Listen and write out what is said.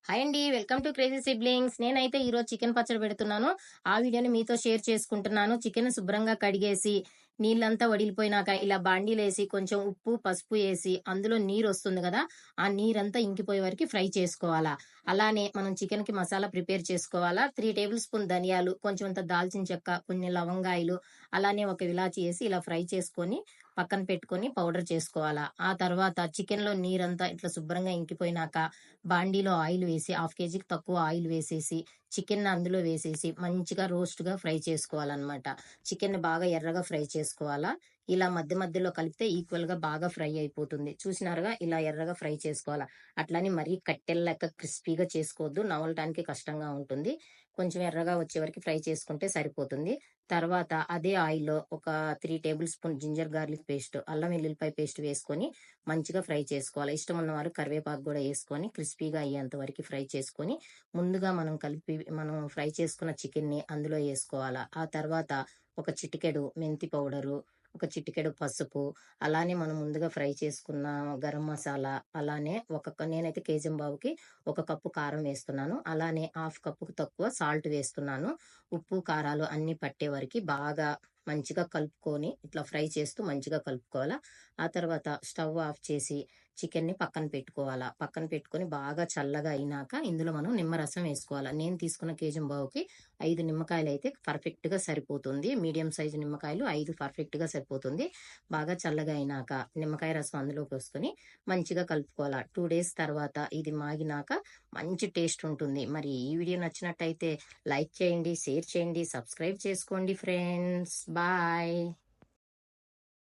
Hi అండి. Welcome to crazy siblings. నేనైతే ఈరోజు చికెన్ పచ్చడి పెడుతున్నాను. ఆ వీడియోని మీతో షేర్ చేసుకుంటున్నాను. చికెన్ శుభ్రంగా కడిగేసి, నీళ్ళంతా వడిలిపోయినాక ఇలా బాండీలేసి కొంచెం ఉప్పు, పసుపు ఏసి అందులో నీరొస్తుంది గదా! ఆ నీరంతా ఇంకిపోయే వరకి ఫ్రై చేసుకోవాలా. అలానే మనం చికెన్‌కి మసాలా ప్రిపేర్ చేసుకోవాలా. 3 టేబుల్ స్పూన్ ధనియాలు, కొంచెమంత దాల్చిన చెక్క, కొన్ని లవంగాయలు, అలానే ఒక ఇలాచి ఏసి ఇలా ఫ్రై చేసుకొని పక్కన పెట్టుకొని పౌడర్ చేసుకోవాలా. ఆ తర్వాత చికెన్‌లో నీరంతా ఇట్లా శుభ్రంగా ఇంకిపోయినాక బాండీలో ఆయిల్ వేసి హాఫ్ కేజీకి తక్కువ ఆయిల్ వేసేసి చికెన్ అందులో వేసేసి మంచిగా రోస్ట్‌గా ఫ్రై చేసుకోవాలనమాట. చికెన్‌ని బాగా ఎర్రగా ఫ్రై చేసుకోవాలా. ఇలా మధ్య మధ్యలో కలిపితే ఈక్వల్‌గా బాగా ఫ్రై అయిపోతుంది. చూసినారుగా ఇలా ఎర్రగా ఫ్రై చేసుకోవాలా. అట్లని మరీ కట్టెల లెక్క క్రిస్పీగా చేసుకోవద్దు. నమలటానికి కష్టంగా ఉంటుంది. కొంచెం ఎర్రగా వచ్చే వరకు ఫ్రై చేసుకుంటే సరిపోతుంది. తర్వాత అదే ఆయిల్‌లో ఒక 3 tablespoon ginger garlic paste, అల్లం వెల్లుల్లిపాయ పేస్ట్ వేసుకొని మంచిగా ఫ్రై చేసుకోవాలి. ఇష్టం ఉన్నవారు కరివేపాకు గూడా యేసుకొని క్రిస్పీగా అయ్యేంత వరకి ఫ్రై చేసుకొని, ముందుగా మనం ఫ్రై చేసుకున్న చికెన్‌ని అందులో యేసుకోవాలా. ఆ తర్వాత ఒక చిటికెడు మెంతి పౌడరు, ఒక చిటికెడు పసుపు, అలానే మనం ముందుగా ఫ్రై చేసుకున్న గరం మసాలా, అలానే నేనైతే కేజంబావుకి ఒక కప్పు కారం వేస్తున్నాను. అలానే హాఫ్ కప్పుకు తక్కువ సాల్ట్ వేస్తున్నాను. ఉప్పు, కారాలు అన్నీ పట్టే వరకి బాగా మంచిగా కలుపుకొని, ఇట్లా ఫ్రై చేస్తూ మంచిగా కలుపుకోవాలా. ఆ తర్వాత స్టవ్ ఆఫ్ చేసి చికెన్‌ని పక్కన పెట్టుకోవాలా. పక్కన పెట్టుకొని బాగా చల్లగా అయినాక ఇందులో మనం నిమ్మరసం వేసుకోవాలా. నేను తీసుకున్న కేజంబావుకి 5 నిమ్మకాయలైతే పర్ఫెక్ట్‌గా సరిపోతుంది. మీడియం సైజు నిమ్మకాయలు 5 పర్ఫెక్ట్‌గా సరిపోతుంది. బాగా చల్లగా అయినాక నిమ్మకాయ రసం అందులో పోసుకొని మంచిగా కలుపుకోవాలా. 2 డేస్ తర్వాత ఇది మాగినాక మంచి టేస్ట్ ఉంటుంది. మరి ఈ వీడియో నచ్చినట్టయితే లైక్ చేయండి, షేర్ చేయండి, సబ్స్క్రైబ్ చేసుకోండి ఫ్రెండ్స్. బాయ్.